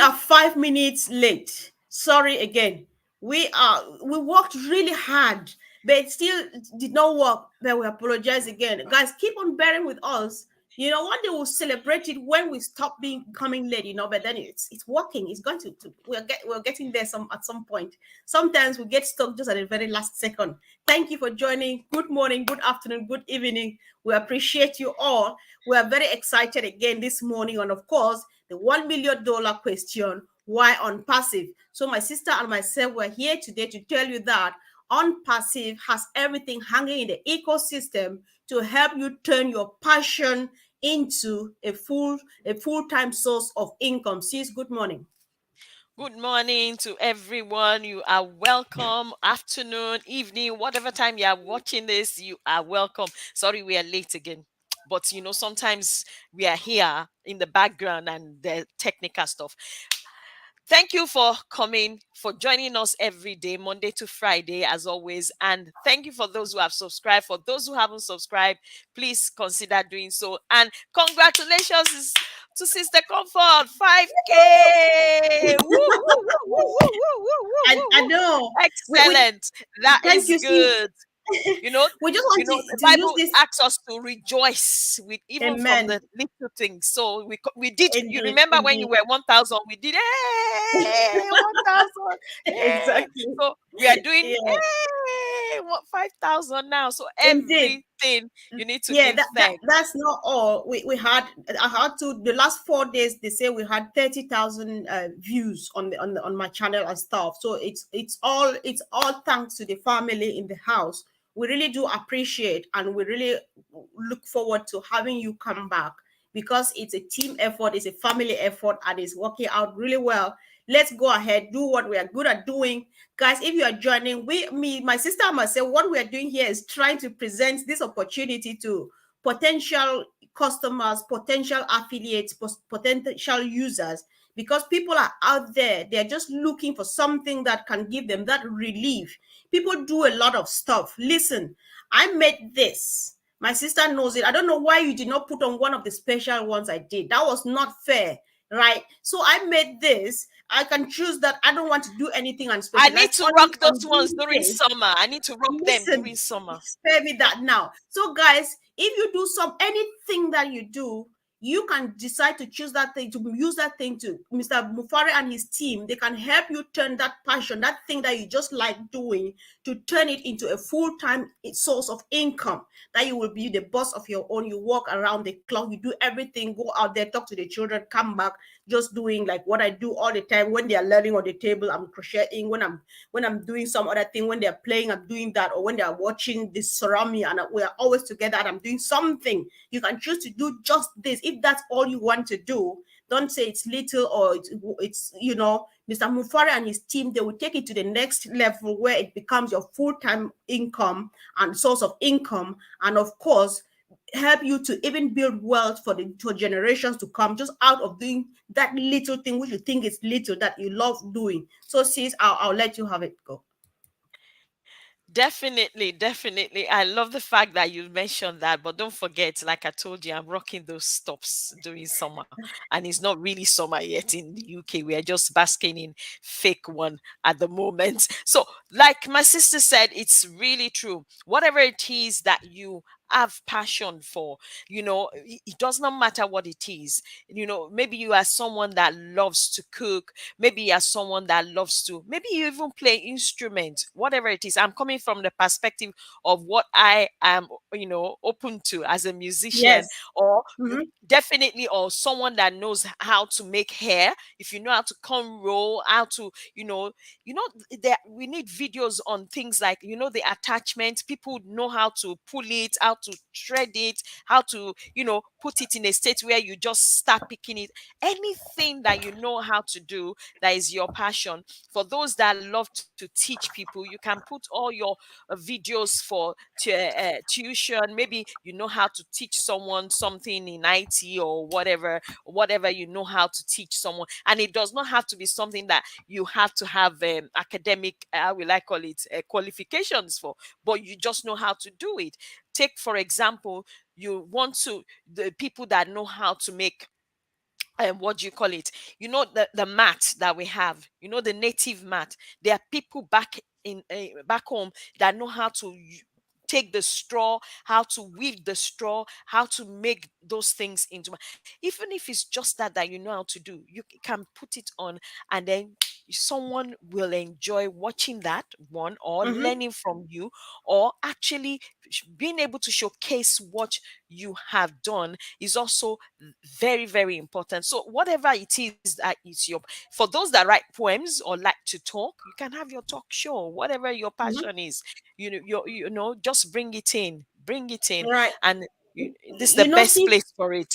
are 5 minutes late. Sorry again. We worked really hard, but it still did not work. But we apologize again. Guys, keep on bearing with us. One day we'll celebrate it when we stop being coming late, but then it's working. It's going to we're getting there at some point. Sometimes we get stuck just at the very last second. Thank you for joining. Good morning, good afternoon, good evening. We appreciate you all. We are very excited again this morning, and of course, the $1 million question: why on passive? So my sister and myself were here today to tell you that on passive has everything hanging in the ecosystem to help you turn your passion into a full-time source of income. Sis, good morning. Good morning to everyone. You are welcome. Afternoon, evening, whatever time you are watching this, you are welcome. Sorry, we are late again. But sometimes we are here in the background and the technical stuff. Thank you for coming, for joining us every day, Monday to Friday, as always. And thank you for those who have subscribed. For those who haven't subscribed, please consider doing so. And congratulations to Sister Comfort, 5K. Woo, woo, woo, woo, woo, woo, woo, I, woo, I woo. know. We Excellent. That thank is you, sis. good. You know, We just want the to use Bible this. asks us to rejoice with even from Amen. the little things. So we did. You Indeed, remember when you indeed. were 1,000, we did 1,000. Exactly. So we are doing Yeah, 5,000 now. So indeed. everything you need to Yeah, give that thanks. that's not all. I had to the last 4 days. They say we had 30,000 views on my channel and stuff. So it's all thanks to the family in the house. We really do appreciate, and we really look forward to having you come back, because it's a team effort, it's a family effort, and it's working out really well. Let's go ahead, do what we are good at doing. Guys, if you are joining, my sister and myself, what we are doing here is trying to present this opportunity to potential customers, potential affiliates, potential users, because people are out there. They're just looking for something that can give them that relief. People do a lot of stuff. Listen, I made this. My sister knows it. I don't know why you did not put on one of the special ones I did. That was not fair, right? So I made this. I can choose that I don't want to do anything on I special. need Like to rock on those ones these during days, summer. I need to rock them listen, during summer. spare me that now. So guys, if you do anything that you do, you can decide to choose that thing, to use that thing. To Mr. Mufari and his team, they can help you turn that passion, that thing that you just like doing, to turn it into a full-time source of income, that you will be the boss of your own. You walk around the clock, you do everything, go out there, talk to the children, come back, just doing like what I do all the time. When they are learning on the table, I'm crocheting. When I'm doing some other thing, when they're playing, I'm doing that. Or when they're watching this surround me and we're always together and I'm doing something. You can choose to do just this. If that's all you want to do, don't say it's little, or it's Mr. Mufari and his team, they will take it to the next level where it becomes your full-time income and source of income. And of course, help you to even build wealth for generations to come, just out of doing that little thing which you think is little, that you love doing. So sis, I'll let you have it. Go. Definitely, definitely. I love the fact that you mentioned that, but don't forget, like I told you, I'm rocking those stops during summer, and it's not really summer yet in the UK. We are just basking in fake one at the moment. So, like my sister said, it's really true. Whatever it is that you have passion for, it does not matter what it is. Maybe you are someone that loves to cook. Maybe you're someone that loves to, maybe you even play instrument, whatever it is. I'm coming from the perspective of what I am, open to as a musician, Yes. or Mhm. definitely, or someone that knows how to make hair. If you know how to comb roll, how to, there we need videos on things like, the attachment. People know how to pull it, how to thread it, how to, put it in a state where you just start picking it. Anything that you know how to do, that is your passion. For those that love to teach people, you can put all your videos for tuition. Maybe you know how to teach someone something in IT or whatever you know how to teach someone. And it does not have to be something that you have to have academic, how will I call it, qualifications for, but you just know how to do it. Take, for example, you want to, the people that know how to make what do you call it, the mat that we have, the native mat. There are people back home that know how to take the straw, how to weave the straw, how to make those things into even if it's just that you know how to do, you can put it on, and then someone will enjoy watching that one, or Mm-hmm. learning from you, or actually being able to showcase what you have done is also very, very important. So whatever it is that is your, for those that write poems or like to talk, you can have your talk show, whatever your Mm-hmm. passion is. Just bring it in, Right. and this is the You know, best see, place for it.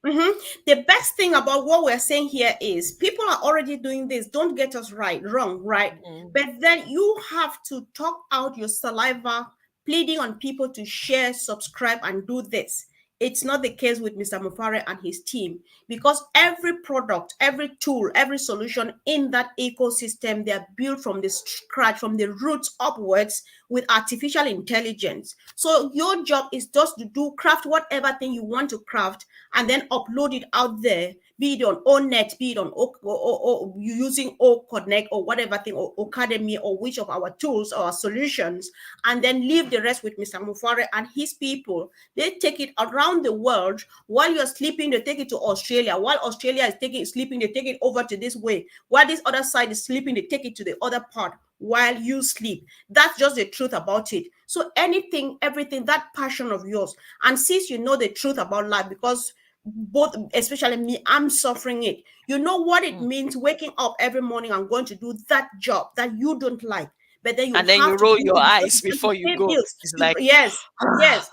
mhm. The best thing about what we're saying here is people are already doing this. Don't get us wrong, right? Mm, But then you have to talk out your saliva, pleading on people to share, subscribe, and do this. It's not the case with Mr. Mufare and his team because every product, every tool, every solution in that ecosystem, they're built from the scratch, from the roots upwards with artificial intelligence. So your job is just to craft whatever thing you want to craft and then upload it out there, be it on ONET, be it on or you using O Connect or whatever thing, or Academy, or which of our tools or our solutions, and then leave the rest with Mr. Mufare and his people. They take it around the world. While you're sleeping, they take it to Australia. While Australia is sleeping, they take it over to this way. While this other side is sleeping, they take it to the other part while you sleep. That's just the truth about it. So anything, everything, that passion of yours, and since you know the truth about life, because both, especially me, I'm suffering it. You know what it mm. means waking up every morning and going to do that job that you don't like, but then you And then you have to roll do your it because eyes it's going to before you pay go. bills. It's like, Yes, yes,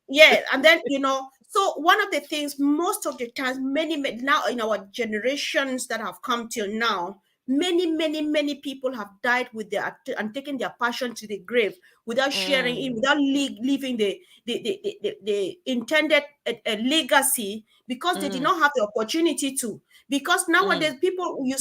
yeah. And then, so one of the things, most of the times, now in our generations that have come till now, many people have died with their and taken their passion to the grave without sharing it, mm, without leaving the intended legacy, because they did mm, not have the opportunity to. Because mm. nowadays people, your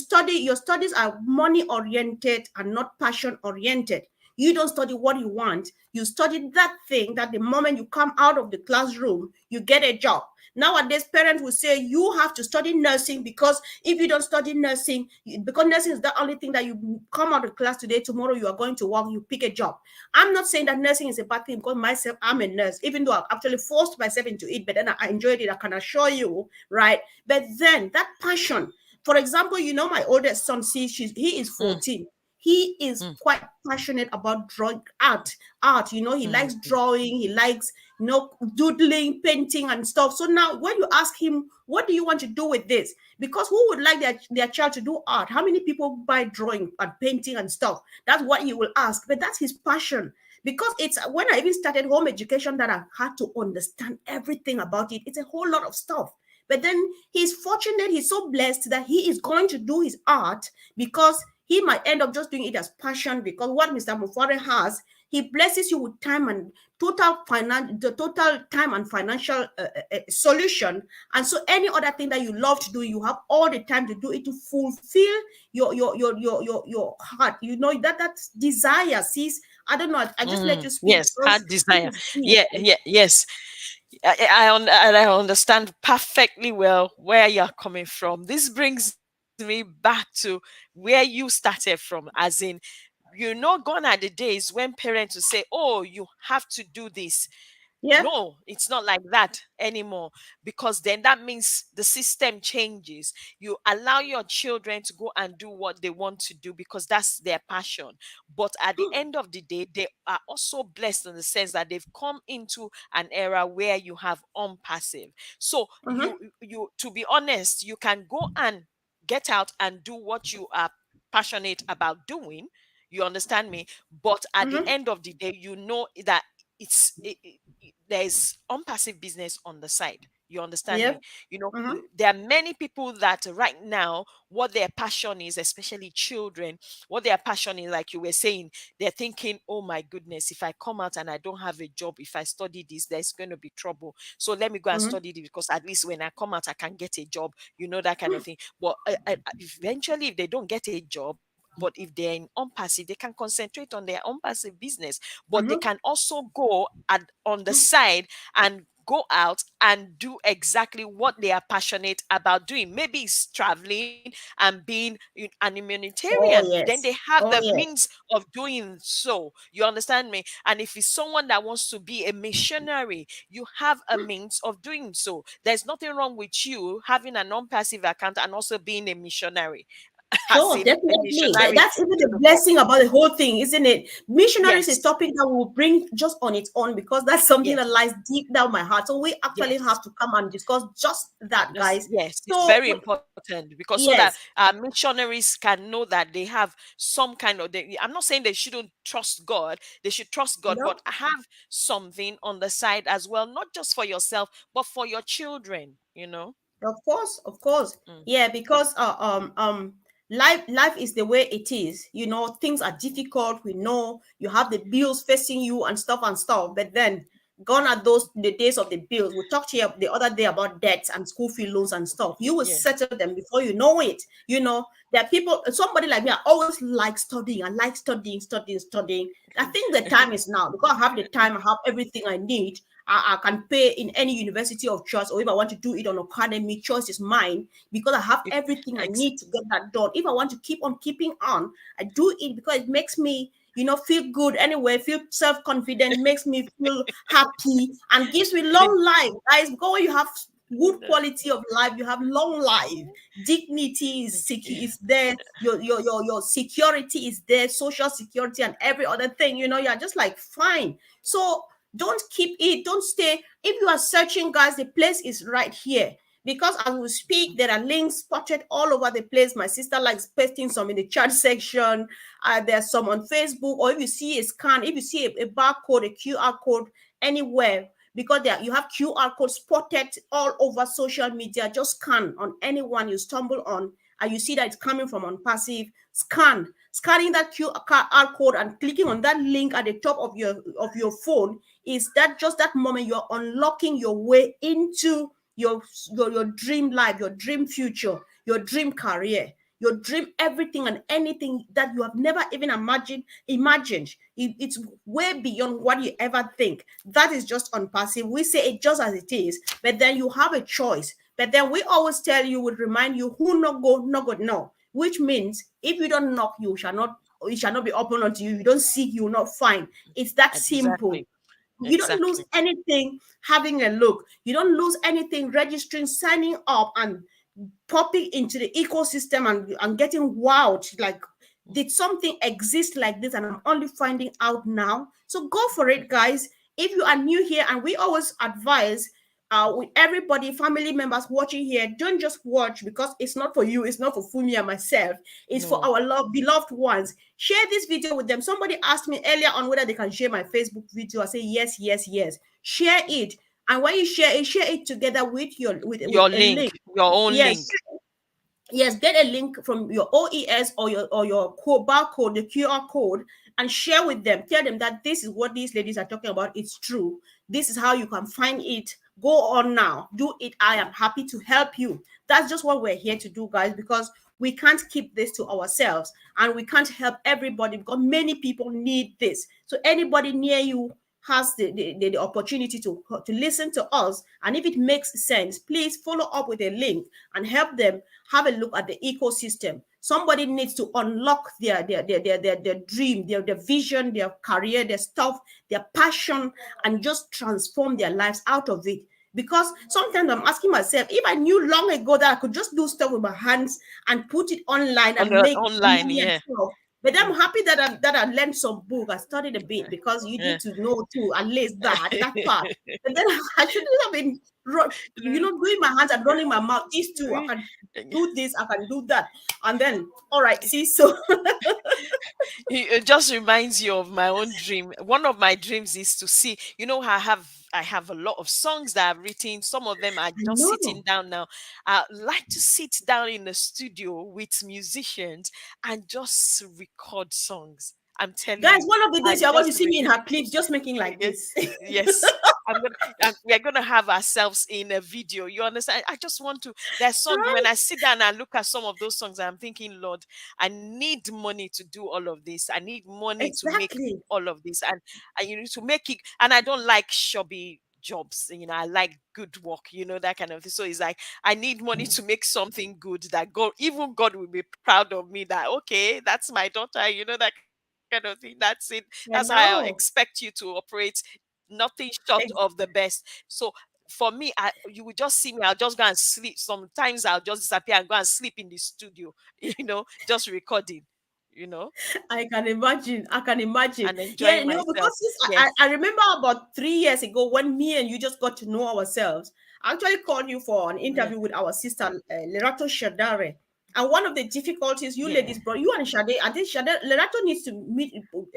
studies are money oriented and not passion oriented. You don't study what you want, you study that thing that the moment you come out of the classroom you get a job. Nowadays parents will say you have to study nursing, because if you don't study nursing, because nursing is the only thing that you come out of class today, tomorrow you are going to work, you pick a job. I'm not saying that nursing is a bad thing, because myself, I'm a nurse, even though I actually forced myself into it, but then I enjoyed it, I can assure you, right? But then that passion, for example, my oldest son, he is Mm, 14. He is mm, quite passionate about drawing art. He mm, likes drawing, he likes, doodling, painting and stuff. So now when you ask him, what do you want to do with this? Because who would like their child to do art? How many people buy drawing and painting and stuff? That's what he will ask. But that's his passion. Because it's when I even started home education that I had to understand everything about it. It's a whole lot of stuff. But then he's fortunate, he's so blessed that he is going to do his art, because he might end up just doing it as passion, because what Mr. Mufare has, he blesses you with time and the total time and financial solution. And so any other thing that you love to do, you have all the time to do it, to fulfill your heart. That desire. Sees, I don't know. I just let you speak Yes, because heart this desire. is me. Yeah, yeah, yes. I understand perfectly well where you're coming from. This brings me back to where you started from, as in, gone are the days when parents will say, "Oh, you have to do this." Yeah. No, it's not like that anymore, because then that means the system changes. You allow your children to go and do what they want to do because that's their passion. But at the end of the day, they are also blessed in the sense that they've come into an era where you have unpassive. So Mm-hmm, you to be honest, you can go and get out and do what you are passionate about doing. You understand me? But at the mm-hmm. end of the day, you know that there's unpassive business on the side. You understand Yeah. me? You know, Mm-hmm, there are many people that right now, what their passion is, especially children, what their passion is, like you were saying, they're thinking, oh my goodness, if I come out and I don't have a job, if I study this, there's going to be trouble. So let me go and mm-hmm, study this, because at least when I come out, I can get a job, that kind of thing. But eventually, if they don't get a job, but if they're in unpassive, they can concentrate on their unpassive business, but they mm-hmm, can also go on the side and go out and do exactly what they are passionate about doing. Maybe it's traveling and being an Oh humanitarian. Then they yes. have the Oh yes. means of doing so. You understand me? And if it's someone that wants to be a missionary, you have a means of doing so. There's nothing wrong with you having a non-passive account and also being a missionary, as Sure, in a definitely. missionary That's even to the the world. blessing about the whole thing, isn't it? Missionaries is a Yes, topic that we will bring just on its own because that's something that yes, lies deep down my heart. So we actually yes. have to come and discuss just that, Yes, guys. yes, it's So very important because so that yes, missionaries can know that they have some kind of. I'm not saying they shouldn't trust God; they should trust God, no, but have something on the side as well, not just for yourself, but for your children. You know. of course, Mm, yeah, because life is the way it is. Things are difficult. We know you have the bills facing you and stuff, but then gone are those the days of the bills. We talked here the other day about debts and school fee loans and stuff. You will yeah. settle them before you know it. There are people, somebody like me, I always like studying. I like studying. I think the time is now because I have the time, I have everything I need. I can pay in any university of choice, or if I want to do it on academy, choice is mine because I have It, everything I ex- need to get that done. If I want to keep on keeping on, I do it because it makes me, feel good anyway, feel self-confident, makes me feel happy, and gives me long life. Guys, because when you have good quality of life, you have long life. Dignity is there, your security is there, social security and every other thing, you're just like fine. So don't keep it, don't stay. If you are searching, guys, the place is right here. Because as we speak, there are links spotted all over the place. My sister likes pasting some in the chat section. There's some on Facebook, or if you see a scan, if you see a barcode, a QR code anywhere, because you have QR code spotted all over social media. Just scan on anyone you stumble on, and you see that it's coming from Unpassive. Scanning that QR code and clicking on that link at the top of your phone, is that just that moment you're unlocking your way into your dream life, your dream future, your dream career, your dream everything and anything that you have never even imagined. It's way beyond what you ever think. That is just Unpassive. We say it just as it is, but then you have a choice. But then we always tell you, would remind you, who no go, no go, no. Which means if you don't knock, you shall not. It shall not be open unto you. You don't seek, you will not find. It's that simple. exactly, You don't lose exactly. anything having a look. You don't lose anything registering, signing up, and popping into the ecosystem and getting wowed. Like, did something exist like this? And I'm only finding out now. So go for it, guys. If you are new here, and we always advise with everybody, family members watching here, don't just watch because it's not for you, it's not for Fumi and myself, it's for No, our beloved ones. Share this video with them. Somebody asked me earlier on whether they can share my Facebook video. I say yes, yes, yes. Share it. And when you share it together with with your a link. link, your own Yes, link. yes, get a link from your OES or your barcode, the QR code, and share with them. Tell them that this is what these ladies are talking about. It's true. This is how you can find it. Go on now, do it. I am happy to help you. That's just what we're here to do, guys, because we can't keep this to ourselves, and we can't help everybody because many people need this. So anybody near you has the opportunity to listen to us, and if it makes sense, please follow up with a link and help them have a look at the ecosystem. Somebody needs to unlock their dream, their vision, their career, their stuff, their passion, and just transform their lives out of it. Because sometimes I'm asking myself, if I knew long ago that I could just do stuff with my hands and put it online On and the make online, money and yeah. stuff. But I'm Mm, happy that I learned some book. I studied a bit because you yeah. need to know too, at least that part. And then I shouldn't have been doing my hands and running my mouth. These two, I can do this, I can do that. And then, all right, see, so It just reminds you of my own dream. One of my dreams is to see, I have a lot of songs that I've written. Some of them are I just sitting know. down now. I like to sit down in the studio with musicians and just record songs. I'm telling Guys, you, one of the I days you're going to just see me in her clips just making like yeah, this. yes. We're gonna have ourselves in a video. You understand? I just want to. There's song when Right? I sit down and look at some of those songs, I'm thinking, Lord, I need money to do all of this. I need money to make Exactly. all of this, and you need to make it. And I don't like shabby jobs. I like good work, that kind of thing. So it's like I need money to make something good that God will be proud of me, that okay, that's my daughter, that kind of thing. That's it. That's how I I expect you know. to operate. Nothing short of the best. So for me, you will just see me, I'll just go and sleep. Sometimes I'll just disappear and go and sleep in the studio, just recording, you know, I can imagine. I can imagine. and Yeah, enjoying because myself. I Yes. remember about 3 years ago when me and you just got to know ourselves. I actually called you for an Yeah. interview with our sister, Lerato Shadare. And one of the difficulties you Yeah. ladies brought, you and Shade, I think Shade, Lerato needs to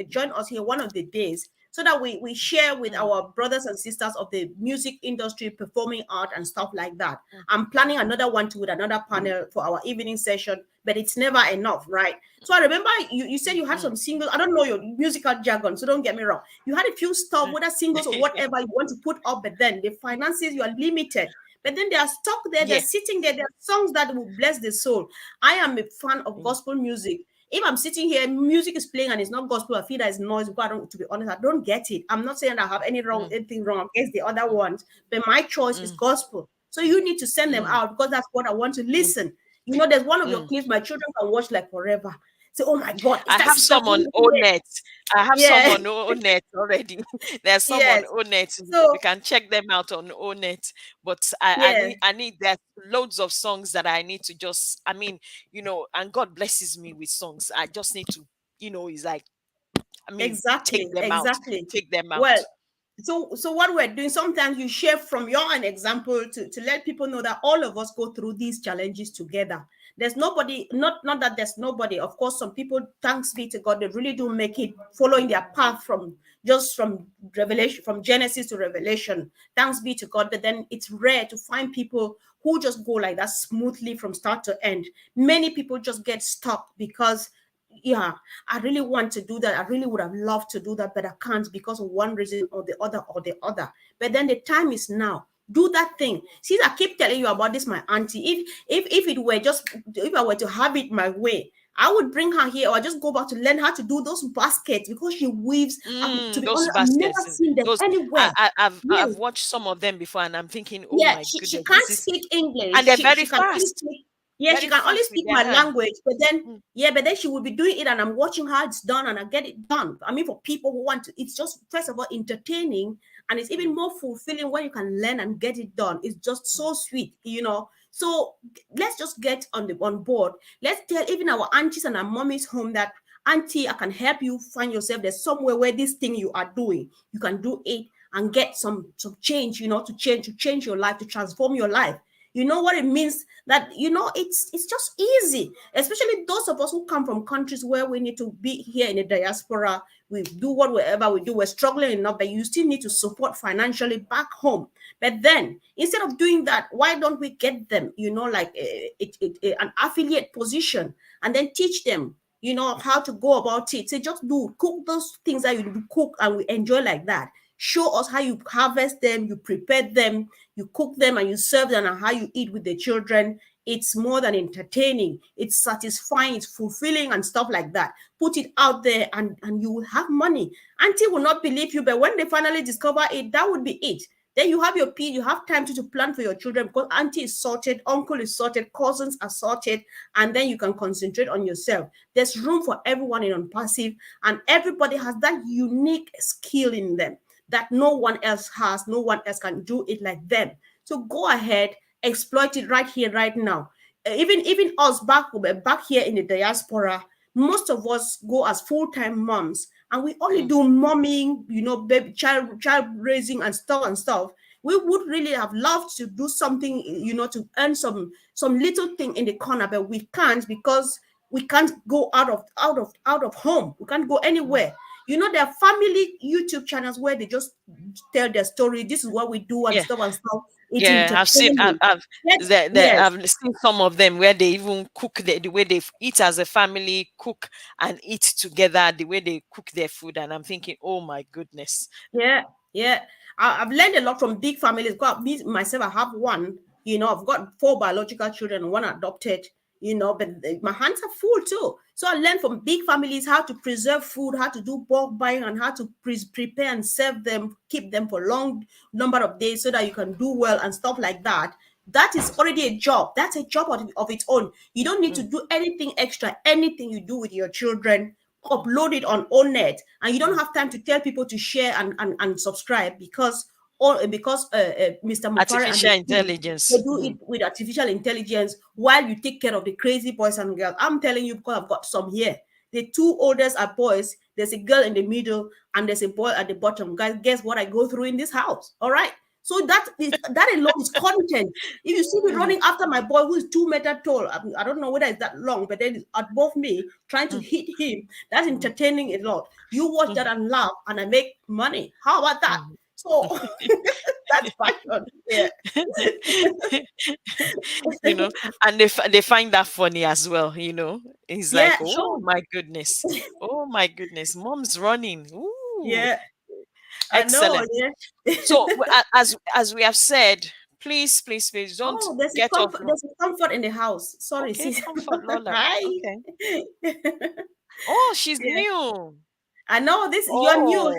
join us here one of the days so that we share with Mm, our brothers and sisters of the music industry, performing art and stuff like that. mm, I'm planning another one with another panel for our evening session, but it's never enough, right? So I remember you said you had mm, some singles. I don't know your musical jargon, so don't get me wrong. You had a few stuff, mm. whether singles or whatever you want to put up, but then the finances, you are limited. But then they are stuck there, they're Yeah. sitting there, there are songs that will bless the soul. I am a fan of Mm, gospel music. If I'm sitting here, music is playing and it's not gospel, I feel that it's noise. Because to be honest, I don't get it. I'm not saying I have mm, anything wrong against the other mm, ones, but my choice is mm, gospel. So you need to send them mm, out because that's what I want to mm, listen. There's one of your mm. clips my children can watch like forever. Say, oh my God, is I that have Sister some on Funke here? Onet. I have some Yeah, on Onet already. There's some on yes. Onet. So, You can check them out on Onet. But I yeah, need there's loads of songs that I need to just, and God blesses me with songs. I just need to, it's like, take exactly, them out. exactly. Take them out. Well, so what we're doing, sometimes you share from your own example to let people know that all of us go through these challenges together. There's nobody, not that there's nobody. Of course, some people, thanks be to God, they really do make it following their path from revelation, from Genesis to Revelation. Thanks be to God. But then it's rare to find people who just go like that smoothly from start to end. Many people just get stuck because, yeah, I really want to do that. I really would have loved to do that, but I can't because of one reason or the other or the other. But then the time is now. Do that thing. See, I keep telling you about this, my auntie. If it were just, if I were to have it my way, I would bring her here, or I just go back to learn how to do those baskets because she weaves. To be Those honest, I've never baskets, seen them those anywhere. I've Yes. watched some of them before, and I'm thinking, oh Yeah, my she goodness, can't this is, speak English. and they're She very can only fast, speak, yeah, she very can only fast with speak their my hand. language. But then Mm, yeah, but then she will be doing it and I'm watching how it's done and I get it done. I mean, for people who want to, it's just first of all entertaining and it's even mm, more fulfilling when you can learn and get it done. It's just mm, so sweet. So let's just get on board. Let's tell even our aunties and our mummies home that auntie, I can help you find yourself. There's somewhere where this thing you are doing, you can do it and get some change, to change your life, to transform your life. You know what it means that it's just easy, especially those of us who come from countries where we need to be here in the diaspora. We do whatever we do, we're struggling enough, but you still need to support financially back home. But then instead of doing that, why don't we get them, like an affiliate position, and then teach them how to go about it. Say, just do cook those things that you do cook and we enjoy like that. Show us how you harvest them, you prepare them, you cook them, and you serve them, and how you eat with the children. It's more than entertaining. It's satisfying, it's fulfilling, and stuff like that. Put it out there, and you will have money. Auntie will not believe you, but when they finally discover it, that would be it. Then you have your pay, you have time to plan for your children because auntie is sorted, uncle is sorted, cousins are sorted, and then you can concentrate on yourself. There's room for everyone in on passive, and everybody has that unique skill in them that no one else has. No one else can do it like them. So go ahead, exploit it right here, right now. Even us back here in the diaspora, most of us go as full-time moms, and we only mm. do momming, baby child raising and stuff. We would really have loved to do something, to earn some little thing in the corner, but we can't because we can't go out of home. We can't go Mm. anywhere. There are family YouTube channels where they just tell their story. This is what we do and Yeah. stuff and stuff. It's Yeah, I've seen. entertaining. Yes, I've seen some of them where they even cook the way they eat as a family, cook and eat together. The way they cook their food, and I'm thinking, oh my goodness. yeah, yeah. I've learned a lot from big families. Me myself, I have one. I've got 4 biological children, one adopted. but my hands are full too. So I learned from big families how to preserve food, how to do bulk buying, and how to prepare and serve them, keep them for long number of days so that you can do well and stuff like that. That is already a job. That's a job of its own. You don't need to do anything extra. Anything you do with your children, upload it on Onet, and you don't have time to tell people to share and subscribe because Mr. Mufare and Artificial his team, intelligence. they do it with artificial intelligence while you take care of the crazy boys and girls. I'm telling you because I've got some here. The two oldest are boys. There's a girl in the middle and there's a boy at the bottom. Guys, guess what I go through in this house? All right. So that alone is content. If you see me running after my boy who is 2 meters tall, I don't know whether it's that long, but then it's above me trying to hit him. That's entertaining a lot. You watch that and laugh, and I make money. How about that? So that's passion. Yeah. And they find that funny as well. It's Yeah, like, oh sure. my goodness, mom's running. Ooh, Yeah, I know. excellent. Yeah. So as we have said, please don't Oh, there's a get off. comfort. There's a comfort in the house. Sorry, Okay, sis. comfort Lola. Hi. Okay. Oh, she's Yeah. new. I know this. You're new. Oh,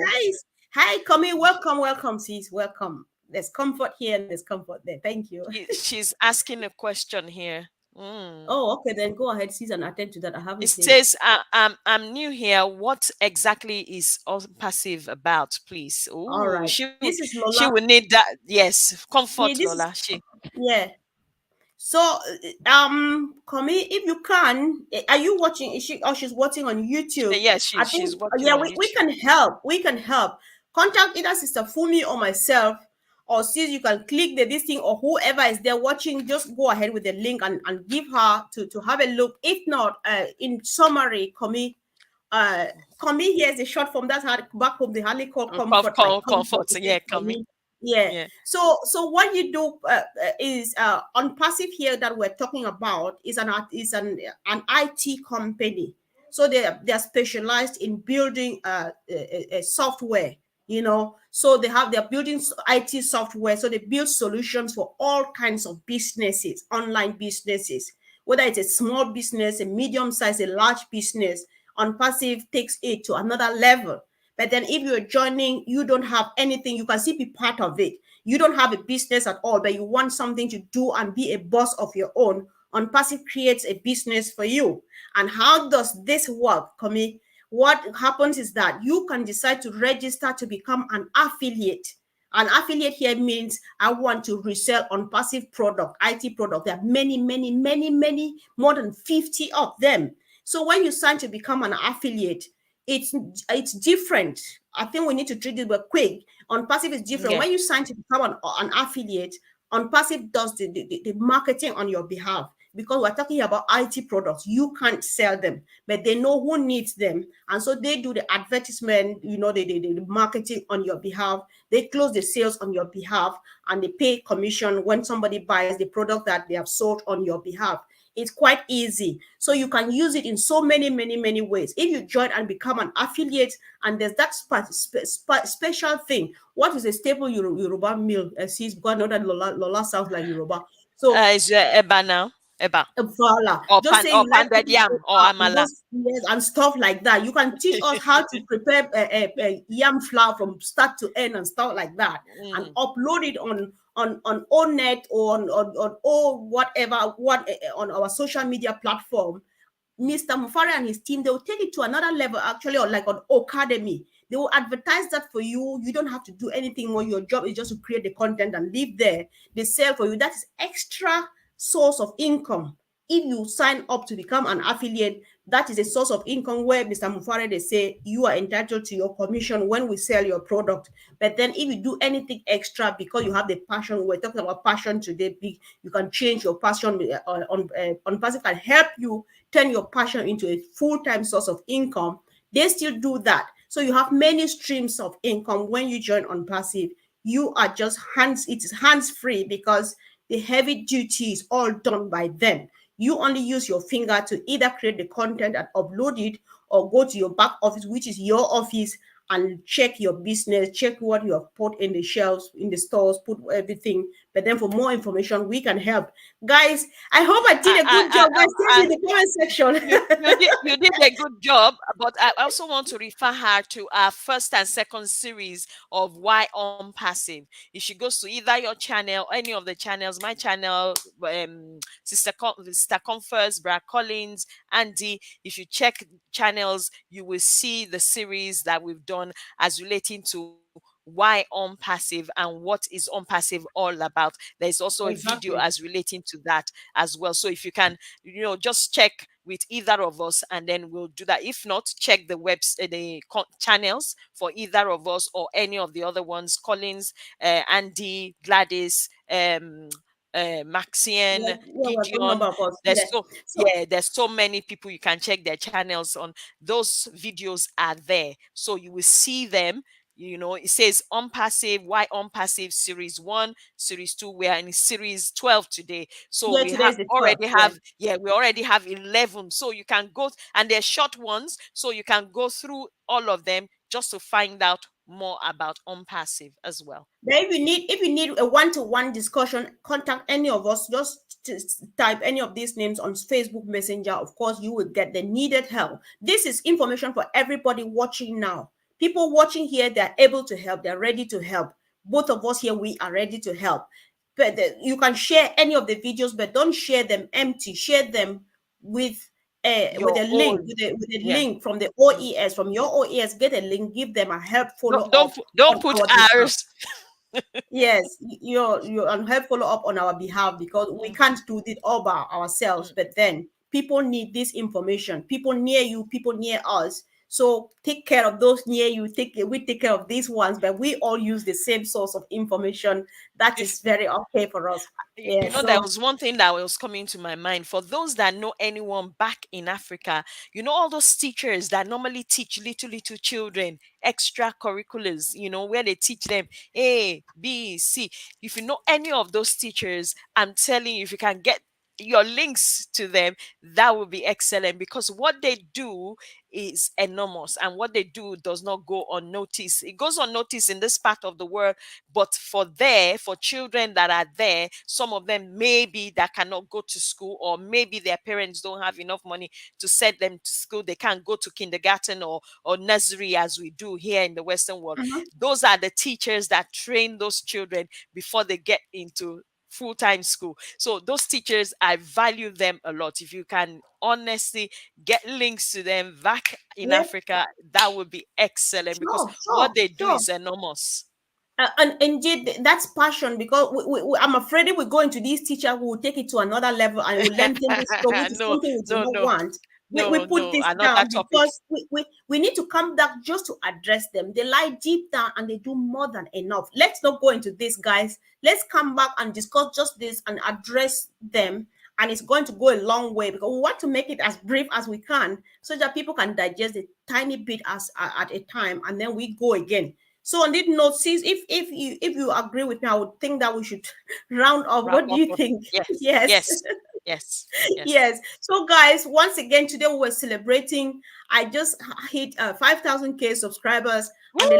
Hi, come in. Welcome, sis. Welcome. There's comfort here and there's comfort there. Thank you. she's asking a question here. Oh, okay. Then go ahead, sis, and attend to that. I haven't It seen it. says, I'm new here. What exactly is all passive about, please? All Oh, right. This is she Lola. will need that. Yes, Yeah, comfort, this is Lola. yeah. So, Komi, if you can, are you watching? Is she? Oh, she's watching on YouTube. Yes, I she's think, watching yeah, on we YouTube. can help. We can help. Contact either Sister Fumi or myself, or sis, you can click this thing, or whoever is there watching, just go ahead with the link and give her to have a look. If not, in summary, Komi, here is a short form. That's how back home they hardly call comfort, like comfort. Comfort. Yeah, Komi. coming. Yeah. Yeah. So what you do is on passive here that we're talking about is an IT company. So they're specialized in building a software. So they're building IT software. So they build solutions for all kinds of businesses, online businesses, whether it's a small business, a medium size, a large business. On passive takes it to another level. But then if you're joining, you don't have anything, you can still be part of it. You don't have a business at all, but you want something to do and be a boss of your own. On passive creates a business for you. And how does this work, Kami? What happens is that you can decide to register to become an affiliate. An affiliate here means I want to resell on passive product, IT product. There are many, more than 50 of them. So when you sign to become an affiliate, it's different. I think we need to treat it quick. On passive is different. Yeah. When you sign to become an affiliate, on passive does the marketing on your behalf, because we're talking about IT products. You can't sell them, but they know who needs them, and so they do the advertisement, the marketing on your behalf. They close the sales on your behalf, and they pay commission when somebody buys the product that they have sold on your behalf. It's quite easy. So you can use it in so many ways. If you join and become an affiliate, and there's that special thing. What is a staple Yoruba meal? Because I know that Lola sounds like Yoruba. So Is Eba now? Eba. voila. Or Just say you like pounded yam or amala. and stuff like that. You can teach us how to prepare a yam flour from start to end and stuff like that, and upload it on Onet or on whatever on our social media platform. Mr. Mufare and his team, they will take it to another level, actually, or like on Academy. They will advertise that for you. You don't have to do anything more. Your job is just to create the content and live there. They sell for you. That is extra source of income. If you sign up to become an affiliate, that is a source of income where Mr. Mufare, they say you are entitled to your commission when we sell your product. But then if you do anything extra because you have the passion, we're talking about passion today, you can change your passion on passive, can help you turn your passion into a full-time source of income. They still do that. So you have many streams of income when you join on passive. You are just it's hands-free because the heavy duty is all done by them. You only use your finger to either create the content and upload it, or go to your back office, which is your office, and check your business, check what you have put in the shelves, in the stores, put everything, But then for more information, we can help. Guys, I hope I did a good job. Guys, tell me in the comment section. You did a good job, but I also want to refer her to our first and second series of Why On Passive. If she goes to either your channel, any of the channels, my channel, Sister Comforts, Brad Collins, Andy, if you check channels, you will see the series that we've done as relating to why on passive and what is on passive all about. There's also a video as relating to that as well. So if you can, just check with either of us, and then we'll do that. If not, check the channels for either of us or any of the other ones: Collins, Andy, Gladys, Maxian, Gideon. There's so many people. You can check their channels. On those videos are there, so you will see them. It says on passive, why on passive, series 1, series 2. We are in series 12 today. So we already have 11. So you can go, and they're short ones. So you can go through all of them just to find out more about on passive as well. Then if you need a one-to-one discussion, contact any of us. Just type any of these names on Facebook Messenger. Of course, you will get the needed help. This is information for everybody watching now. People watching here, they're able to help. They're ready to help. Both of us here, we are ready to help. But you can share any of the videos, but don't share them empty. Share them with a link, link from the OES, from your OES. Get a link, give them a help follow up. Don't put ours. Yes, you're help follow up on our behalf, because we can't do it all by ourselves. But then people need this information. People near you, people near us. So take care of those near you. We take care of these ones, but we all use the same source of information. That is very okay for us. There was one thing that was coming to my mind. For those that know anyone back in Africa, all those teachers that normally teach little children extracurriculars, where they teach them A, B, C. If you know any of those teachers, I'm telling you, if you can get your links to them, that would be excellent, because what they do is enormous, and what they do does not go unnoticed. It goes unnoticed in this part of the world, but for children that are there, some of them maybe that cannot go to school, or maybe their parents don't have enough money to send them to school. They can't go to kindergarten or nursery as we do here in the Western world. Those are the teachers that train those children before they get into full-time school. So those teachers, I value them a lot. If you can honestly get links to them back in Africa, that would be excellent, because what they do is enormous. And indeed, that's passion, because I'm afraid if we go into these teachers, we will take it to another level and we'll learn things something we do not want. We put this down because we need to come back just to address them. They lie deep down and they do more than enough. Let's not go into this, guys. Let's come back and discuss just this and address them. And it's going to go a long way, because we want to make it as brief as we can, so that people can digest a tiny bit at a time, and then we go again. So on this note, sis, if you agree with me, I would think that we should round up. What do you think? Yes. So guys, once again, today we were celebrating. I just hit 5,000 subscribers. And the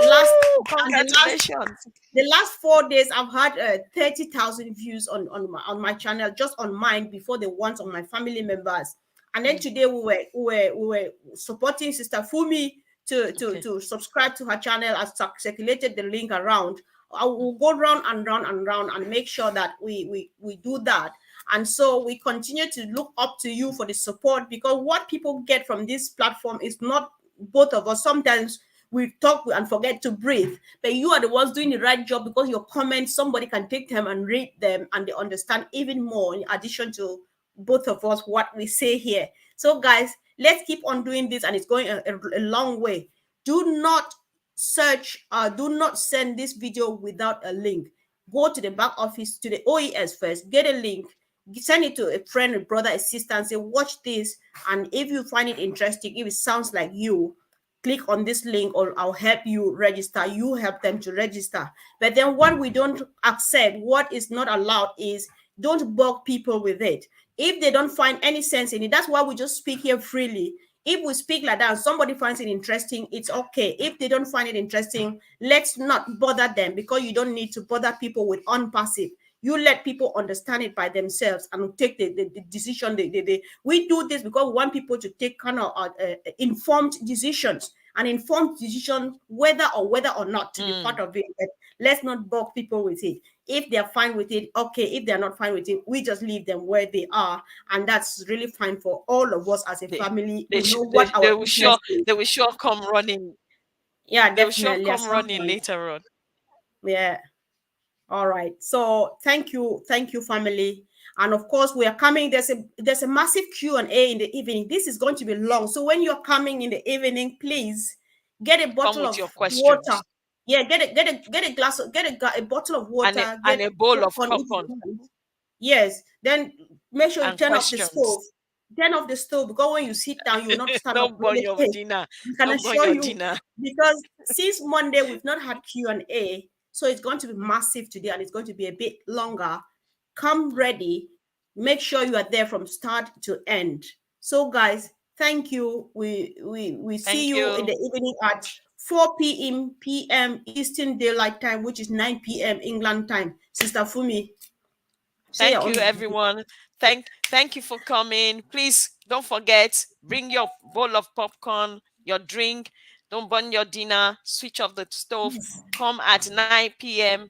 last 4 days, I've had 30,000 views on my channel, just on mine, before the ones on my family members. And then today we were supporting Sister Fumi to subscribe to her channel. I circulated the link around. I will go round and round and round and make sure that we do that. And so we continue to look up to you for the support, because what people get from this platform is not both of us. Sometimes we talk and forget to breathe, but you are the ones doing the right job, because your comments, somebody can take them and read them, and they understand even more, in addition to both of us, what we say here. So guys, let's keep on doing this, and it's going a long way. Do not send this video without a link. Go to the back office, to the OES first, get a link, send it to a friend, a brother, a sister, and say, watch this. And if you find it interesting, if it sounds like you, click on this link, or I'll help you register. You help them to register. But then what we don't accept, what is not allowed, is don't bug people with it. If they don't find any sense in it, that's why we just speak here freely. If we speak like that and somebody finds it interesting, it's okay. If they don't find it interesting, let's not bother them, because you don't need to bother people with unpassive. You let people understand it by themselves and take the decision. We do this because we want people to take kind of informed decisions, an informed decision whether or not to be part of it. But let's not bug people with it. If they're fine with it, okay. If they're not fine with it, we just leave them where they are, and that's really fine for all of us as a family. We know what our business is. They will sure come running. Yeah, They will sure definitely. come running later on. Yeah. All right. So thank you, family. And of course, we are coming. There's a massive Q&A in the evening. This is going to be long. So when you're coming in the evening, please get a bottle of water. Yeah, get a glass of, a bottle of water, and a bowl of popcorn. Yes. Then make sure you turn off the stove. Turn off the stove, because when you sit down, you will not stand Don't up. burn your dinner. I can assure you, because since Monday we've not had Q&A, so it's going to be massive today, and it's going to be a bit longer. Come ready. Make sure you are there from start to end. So, guys, thank you. We see you in the evening at 4 p.m. Eastern Daylight Time, which is 9 p.m. England time. Sister Fumi. Thank you, everyone. Thank you for coming. Please don't forget, bring your bowl of popcorn, your drink. Don't burn your dinner. Switch off the stove. Come at 9 p.m.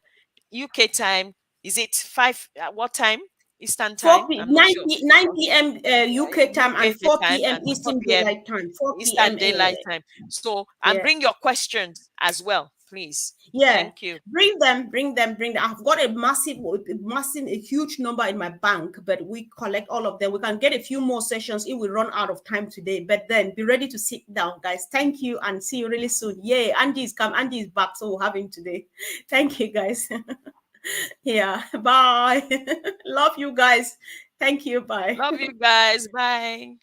UK time. Is it 5? What time? Eastern time? 9 p.m. UK time and 4 p.m. Eastern Daylight Time. 4 p.m. Eastern Daylight Time. So, and bring your questions as well, please. Yeah. Thank you. Bring them. I've got a huge number in my bank, but we collect all of them. We can get a few more sessions if we run out of time today. But then be ready to sit down, guys. Thank you, and see you really soon. Yay, Andy is back, so we'll have him today. Thank you, guys. Yeah, bye. Love you guys. Thank you. Bye. Love you guys. Bye.